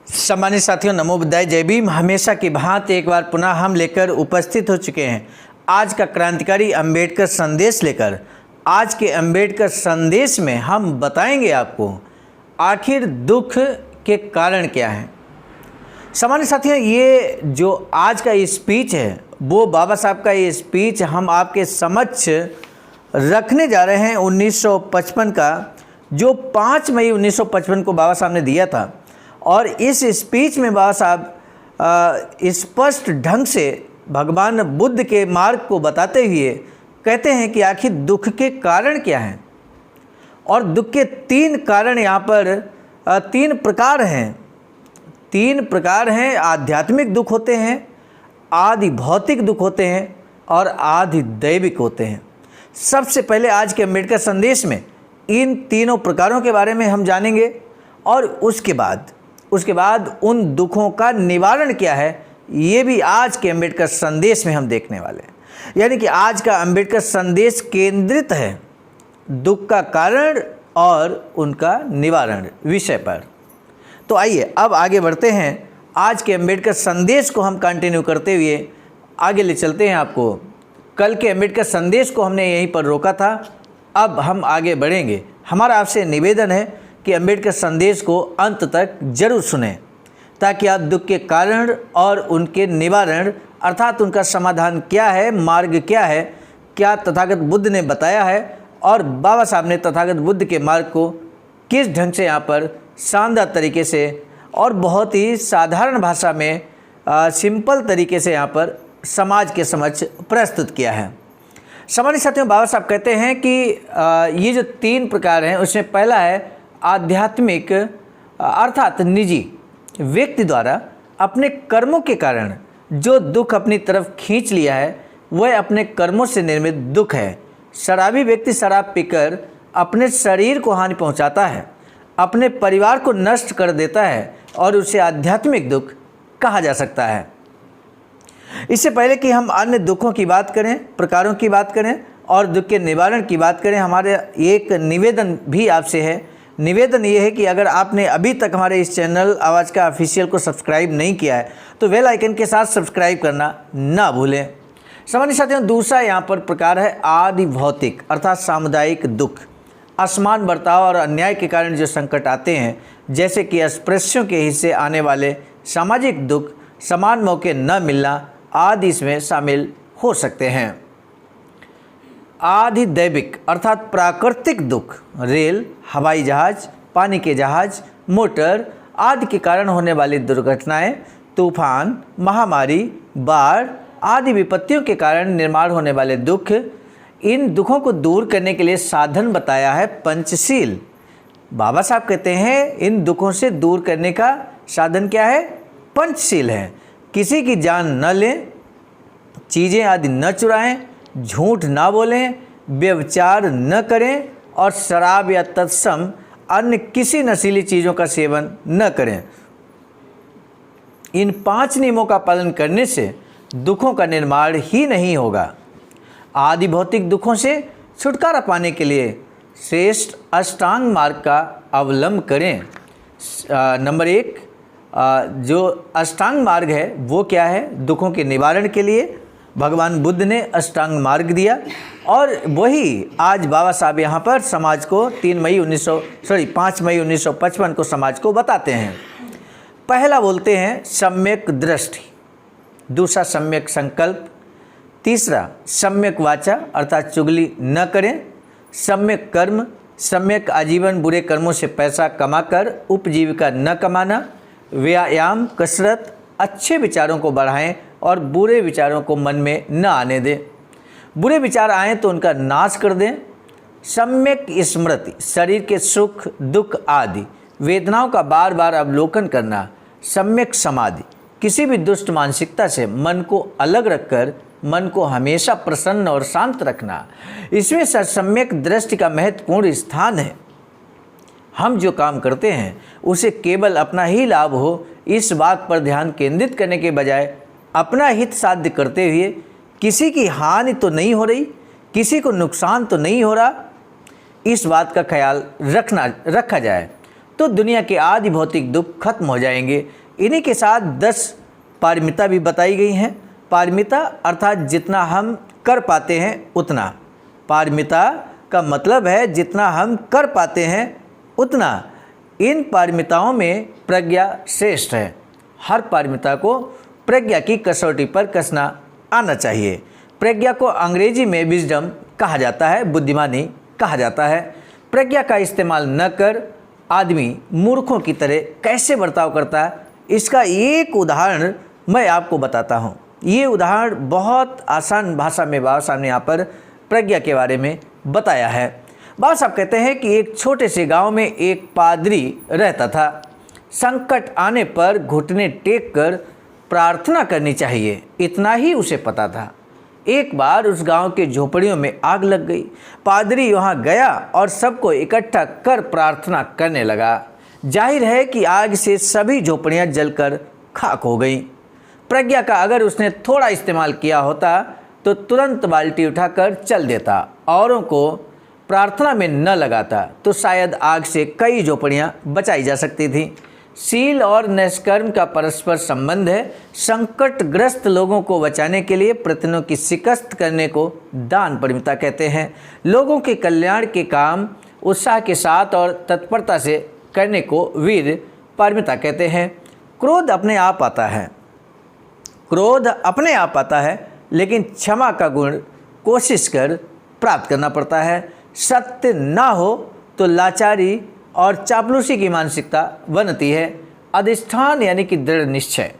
सम्मानित साथियों, नमो बुद्धाय, जय भीम। हमेशा की भांति एक बार पुनः हम लेकर उपस्थित हो चुके हैं आज का क्रांतिकारी अंबेडकर संदेश लेकर। आज के अंबेडकर संदेश में हम बताएंगे आपको आखिर दुख के कारण क्या हैं। सम्मानित साथियों, ये जो आज का स्पीच है वो बाबा साहब का ये स्पीच हम आपके समक्ष रखने जा रहे हैं 1955 का, जो 5 मई 1955 को बाबा साहब ने दिया था। और इस स्पीच में बाबा साहब स्पष्ट ढंग से भगवान बुद्ध के मार्ग को बताते हुए कहते हैं कि आखिर दुख के कारण क्या हैं। और दुख के 3 कारण यहाँ पर 3 प्रकार हैं। 3 प्रकार हैं। आध्यात्मिक दुख होते हैं, आदि भौतिक दुख होते हैं और आदि दैविक होते हैं। सबसे पहले आज के अंबेडकर संदेश में इन तीनों प्रकारों के बारे में हम जानेंगे और उसके बाद उन दुखों का निवारण क्या है ये भी आज के अंबेडकर संदेश में हम देखने वाले हैं। यानी कि आज का अंबेडकर संदेश केंद्रित है दुख का कारण और उनका निवारण विषय पर। तो आइए अब आगे बढ़ते हैं। आज के अंबेडकर संदेश को हम कंटिन्यू करते हुए आगे ले चलते हैं। आपको कल के अंबेडकर संदेश को हमने यहीं पर रोका था, अब हम आगे बढ़ेंगे। हमारा आपसे निवेदन है कि अंबेडकर संदेश को अंत तक जरूर सुनें ताकि आप दुख के कारण और उनके निवारण अर्थात उनका समाधान क्या है, मार्ग क्या है, क्या तथागत बुद्ध ने बताया है और बाबा साहब ने तथागत बुद्ध के मार्ग को किस ढंग से यहाँ पर शानदार तरीके से और बहुत ही साधारण भाषा में सिंपल तरीके से यहाँ पर समाज के समक्ष प्रस्तुत किया है। सम्मानित साथियों, बाबा साहब कहते हैं कि ये जो 3 प्रकार हैं उसमें पहला है आध्यात्मिक अर्थात निजी व्यक्ति द्वारा अपने कर्मों के कारण जो दुख अपनी तरफ खींच लिया है वह अपने कर्मों से निर्मित दुख है। शराबी व्यक्ति शराब पीकर अपने शरीर को हानि पहुंचाता है, अपने परिवार को नष्ट कर देता है और उसे आध्यात्मिक दुख कहा जा सकता है। इससे पहले कि हम अन्य दुखों की बात करें, प्रकारों की बात करें और दुख के निवारण की बात करें, हमारे एक निवेदन भी आपसे है। निवेदन ये है कि अगर आपने अभी तक हमारे इस चैनल आवाज़ का ऑफिशियल को सब्सक्राइब नहीं किया है तो बेल आइकन के साथ सब्सक्राइब करना ना भूलें। सम्मानित साथियों, दूसरा यहाँ पर प्रकार है आदि भौतिक अर्थात सामुदायिक दुख। असमान बर्ताव और अन्याय के कारण जो संकट आते हैं, जैसे कि अस्पृश्यों के हिस्से आने वाले सामाजिक दुख, समान मौके न मिलना आदि इसमें शामिल हो सकते हैं। आदि दैविक अर्थात प्राकृतिक दुख, रेल, हवाई जहाज, पानी के जहाज, मोटर आदि के कारण होने वाली दुर्घटनाएं, तूफान, महामारी, बाढ़ आदि विपत्तियों के कारण निर्माण होने वाले दुख, इन दुखों को दूर करने के लिए साधन बताया है पंचशील। बाबा साहब कहते हैं इन दुखों से दूर करने का साधन क्या है? पंचशील है। किसी की जान न लें, चीज़ें आदि न चुराएं, झूठ ना बोलें, व्यभिचार न करें और शराब या तत्सम अन्य किसी नशीली चीज़ों का सेवन न करें। इन 5 नियमों का पालन करने से दुखों का निर्माण ही नहीं होगा। आदि भौतिक दुखों से छुटकारा पाने के लिए श्रेष्ठ अष्टांग मार्ग का अवलंब करें। नंबर 1 जो अष्टांग मार्ग है वो क्या है? दुखों के निवारण के लिए भगवान बुद्ध ने अष्टांग मार्ग दिया और वही आज बाबा साहब यहाँ पर समाज को 5 मई 1955 को समाज को बताते हैं। पहला बोलते हैं सम्यक दृष्टि, दूसरा सम्यक संकल्प, तीसरा सम्यक वाचा अर्थात चुगली न करें, सम्यक कर्म, सम्यक आजीवन बुरे कर्मों से पैसा कमाकर उपजीविका न कमाना, व्यायाम कसरत, अच्छे विचारों को बढ़ाएं और बुरे विचारों को मन में न आने दें। बुरे विचार आएँ तो उनका नाश कर दें। सम्यक स्मृति, शरीर के सुख दुख आदि वेदनाओं का बार बार अवलोकन करना। सम्यक समाधि, किसी भी दुष्ट मानसिकता से मन को अलग रखकर मन को हमेशा प्रसन्न और शांत रखना। इसमें सम्यक दृष्टि का महत्वपूर्ण स्थान है। हम जो काम करते हैं उसे केवल अपना ही लाभ हो इस बात पर ध्यान केंद्रित करने के बजाय अपना हित साध्य करते हुए किसी की हानि तो नहीं हो रही, किसी को नुकसान तो नहीं हो रहा, इस बात का ख्याल रखा जाए। तो दुनिया के आदि भौतिक दुख खत्म हो जाएंगे। इन्हीं के साथ 10 पारमिता भी बताई गई हैं। पारमिता अर्थात जितना हम कर पाते हैं उतना। पारमिता का मतलब है जितना हम कर पाते हैं उतना। इन पारमिताओं में प्रज्ञा श्रेष्ठ है। हर पारमिता को प्रज्ञा की कसौटी पर कसना आना चाहिए। प्रज्ञा को अंग्रेजी में विजडम कहा जाता है, बुद्धिमानी कहा जाता है। प्रज्ञा का इस्तेमाल न कर आदमी मूर्खों की तरह कैसे बर्ताव करता है, इसका एक उदाहरण मैं आपको बताता हूँ। ये उदाहरण बहुत आसान भाषा में बाबा साहब ने यहाँ पर प्रज्ञा के बारे में बताया है। बाबा साहब कहते हैं कि एक छोटे से गांव में एक पादरी रहता था। संकट आने पर घुटने टेक कर प्रार्थना करनी चाहिए, इतना ही उसे पता था। एक बार उस गांव के झोपड़ियों में आग लग गई। पादरी वहां गया और सबको इकट्ठा कर प्रार्थना करने लगा। जाहिर है कि आग से सभी झोपड़ियां जलकर खाक हो गईं। प्रज्ञा का अगर उसने थोड़ा इस्तेमाल किया होता तो तुरंत बाल्टी उठाकर चल देता, औरों को प्रार्थना में न लगाता, तो शायद आग से कई झोपड़ियां बचाई जा सकती थीं। शील और निष्कर्म का परस्पर संबंध है। संकटग्रस्त लोगों को बचाने के लिए प्रतिदिनों की शिकस्त करने को दान पारमिता कहते हैं। लोगों के कल्याण के काम उत्साह के साथ और तत्परता से करने को वीर पारमिता कहते हैं। क्रोध अपने आप आता है, क्रोध अपने आप आता है, लेकिन क्षमा का गुण कोशिश कर प्राप्त करना पड़ता है। सत्य ना हो तो लाचारी और चापलूसी की मानसिकता बनती है। अधिष्ठान यानी कि दृढ़ निश्चय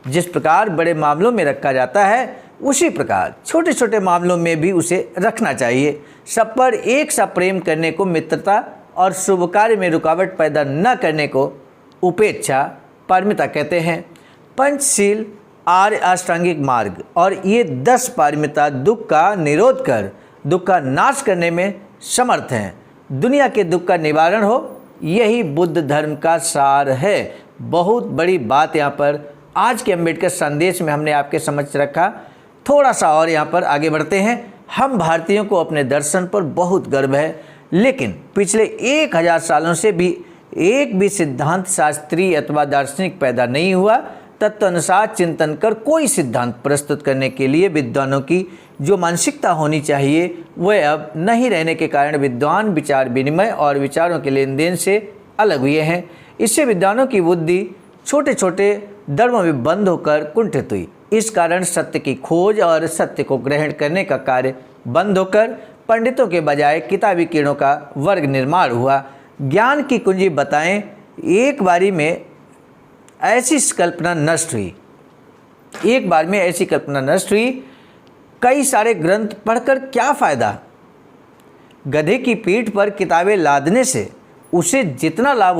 जिस प्रकार बड़े मामलों में रखा जाता है, उसी प्रकार छोटे छोटे मामलों में भी उसे रखना चाहिए। सब पर एक सा प्रेम करने को मित्रता और शुभ कार्य में रुकावट पैदा न करने को उपेक्षा पारमिता कहते हैं। पंचशील, आर्य अष्टांगिक मार्ग और ये 10 पारमिता दुख का निरोध कर दुख का नाश करने में समर्थ हैं। दुनिया के दुख का निवारण हो, यही बुद्ध धर्म का सार है। बहुत बड़ी बात यहाँ पर आज के अम्बेडकर संदेश में हमने आपके समक्ष रखा। थोड़ा सा और यहाँ पर आगे बढ़ते हैं। हम भारतीयों को अपने दर्शन पर बहुत गर्व है, लेकिन पिछले 1000 सालों से भी एक भी सिद्धांत शास्त्री अथवा दार्शनिक पैदा नहीं हुआ। तत्व अनुसार चिंतन कर कोई सिद्धांत प्रस्तुत करने के लिए विद्वानों की जो मानसिकता होनी चाहिए वह अब नहीं रहने के कारण विद्वान विचार विनिमय और विचारों के लेन देन से अलग हुए हैं। इससे विद्वानों की बुद्धि छोटे छोटे धर्मों में बंद होकर कुंठित हुई। इस कारण सत्य की खोज और सत्य को ग्रहण करने का कार्य बंद होकर पंडितों के बजाय किताबी कीड़ों का वर्ग निर्माण हुआ। ज्ञान की कुंजी बताएं, एक बारी में ऐसी कल्पना नष्ट हुई, एक बार में ऐसी कल्पना नष्ट हुई। कई सारे ग्रंथ पढ़कर क्या फ़ायदा। गधे की पीठ पर किताबें लादने से उसे जितना लाभ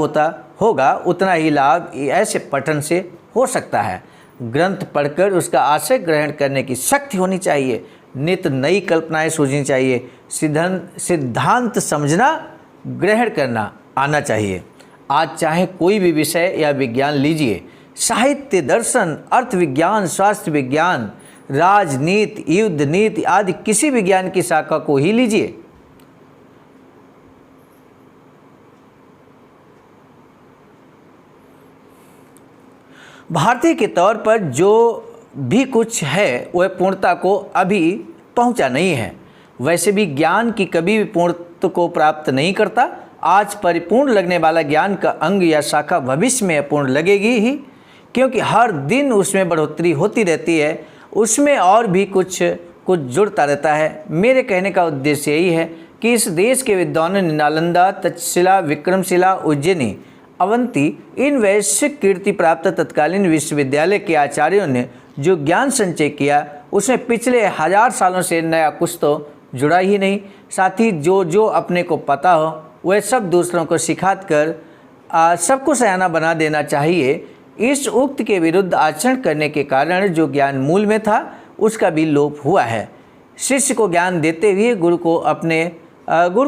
होगा उतना ही लाभ ऐसे पठन से हो सकता है। ग्रंथ पढ़कर उसका आशय ग्रहण करने की शक्ति होनी चाहिए। नित्य नई कल्पनाएं सूझनी चाहिए। सिद्धांत समझना ग्रहण करना आना चाहिए। आज चाहे कोई भी विषय या विज्ञान लीजिए, साहित्य, दर्शन, अर्थ विज्ञान, स्वास्थ्य विज्ञान, राजनीति, युद्ध नीति आदि किसी विज्ञान की शाखा को ही लीजिए, भारतीय के तौर पर जो भी कुछ है वह पूर्णता को अभी पहुंचा नहीं है। वैसे भी ज्ञान की कभी भी पूर्णत्व को प्राप्त नहीं करता। आज परिपूर्ण लगने वाला ज्ञान का अंग या शाखा भविष्य में अपूर्ण लगेगी ही, क्योंकि हर दिन उसमें बढ़ोतरी होती रहती है, उसमें और भी कुछ जुड़ता रहता है। मेरे कहने का उद्देश्य यही है कि इस देश के विद्वानों ने नालंदा, तक्षशिला, विक्रमशिला, उज्जैनी, अवंती इन वैश्विक कीर्ति प्राप्त तत्कालीन विश्वविद्यालय के आचार्यों ने जो ज्ञान संचय किया उसमें पिछले 1000 सालों से नया कुछ तो जुड़ा ही नहीं। साथ ही जो अपने को पता हो वह सब दूसरों को सिखात कर सबको सयाना बना देना चाहिए। इस उक्त के विरुद्ध आचरण करने के कारण जो ज्ञान मूल में था उसका भी लोप हुआ है। शिष्य को ज्ञान देते हुए गुरु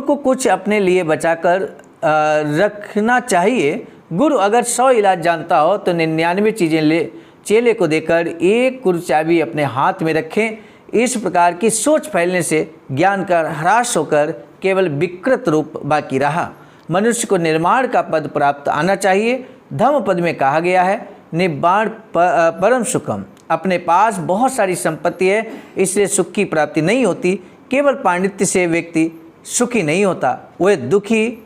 को कुछ अपने लिए बचाकर रखना चाहिए। गुरु अगर 100 इलाज जानता हो तो 99 चीज़ें चेले को देकर एक गुरु चाबी अपने हाथ में रखें। इस प्रकार की सोच फैलने से ज्ञान का ह्रास होकर केवल विकृत रूप बाकी रहा। मनुष्य को निर्माण का पद प्राप्त आना चाहिए। धम्म पद में कहा गया है निब्बाण परम सुखम। अपने पास बहुत सारी संपत्ति है इसलिए सुख की प्राप्ति नहीं होती। केवल पांडित्य से व्यक्ति सुखी नहीं होता, वह दुखी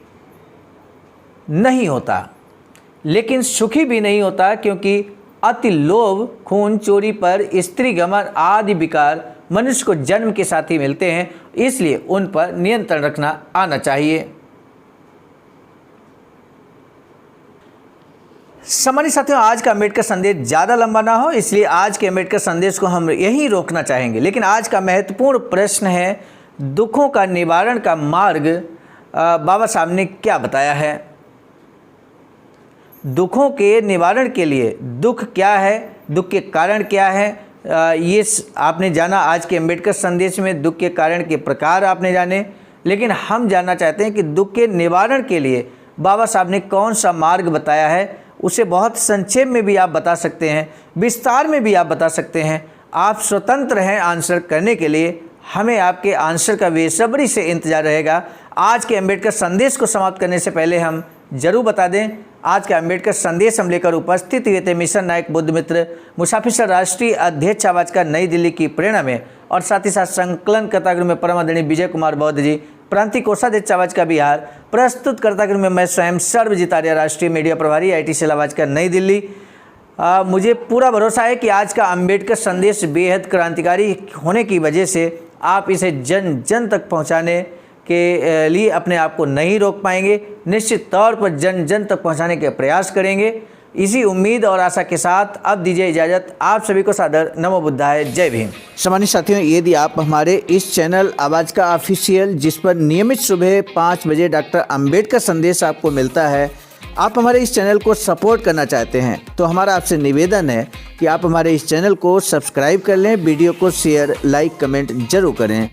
नहीं होता, लेकिन सुखी भी नहीं होता, क्योंकि अति लोभ, खून चोरी पर, स्त्री गमन आदि विकार मनुष्य को जन्म के साथ ही मिलते हैं, इसलिए उन पर नियंत्रण रखना आना चाहिए। सम्मानित साथियों, आज का अम्बेडकर संदेश ज़्यादा लंबा ना हो, इसलिए आज के अम्बेडकर संदेश को हम यहीं रोकना चाहेंगे। लेकिन आज का महत्वपूर्ण प्रश्न है, दुखों का निवारण का मार्ग बाबा साहब ने क्या बताया है। दुखों के निवारण के लिए दुख क्या है, दुख के कारण क्या है, ये आपने जाना आज के अम्बेडकर संदेश में। दुख के कारण के प्रकार आपने जाने, लेकिन हम जानना चाहते हैं कि दुख के निवारण के लिए बाबा साहब ने कौन सा मार्ग बताया है। उसे बहुत संक्षेप में भी आप बता सकते हैं, विस्तार में भी आप बता सकते हैं। आप स्वतंत्र हैं आंसर करने के लिए। हमें आपके आंसर का बेसब्री से इंतजार रहेगा। आज के अम्बेडकर संदेश को समाप्त करने से पहले हम जरूर बता दें, आज का अम्बेडकर संदेश हम लेकर उपस्थित हुए थे मिशन नायक बुद्ध मित्र मुसाफिर राष्ट्रीय अध्यक्ष आवाज नई दिल्ली की प्रेरणा में, और साथ ही साथ संकलन कर्तागृह में परम आदरणीय विजय कुमार बौद्ध जी, प्रांतीय कोषाध्यक्ष आवाज का बिहार, प्रस्तुत कर्तागृह में मैं स्वयं सर्वजीत आर्य, राष्ट्रीय मीडिया प्रभारी IT सेल आवाज का नई दिल्ली। मुझे पूरा भरोसा है कि आज का अम्बेडकर संदेश बेहद क्रांतिकारी होने की वजह से आप इसे जन जन तक पहुंचाने के लिए अपने आप को नहीं रोक पाएंगे। निश्चित तौर पर जन जन तक पहुंचाने के प्रयास करेंगे। इसी उम्मीद और आशा के साथ अब दीजिए इजाज़त। आप सभी को सादर नमो बुद्धाय, जय भीम। सम्मानित साथियों, यदि आप हमारे इस चैनल आवाज़ का ऑफिशियल, जिस पर नियमित सुबह 5 बजे डॉक्टर अम्बेडकर संदेश आपको मिलता है, आप हमारे इस चैनल को सपोर्ट करना चाहते हैं, तो हमारा आपसे निवेदन है कि आप हमारे इस चैनल को सब्सक्राइब कर लें, वीडियो को शेयर, लाइक, कमेंट जरूर करें।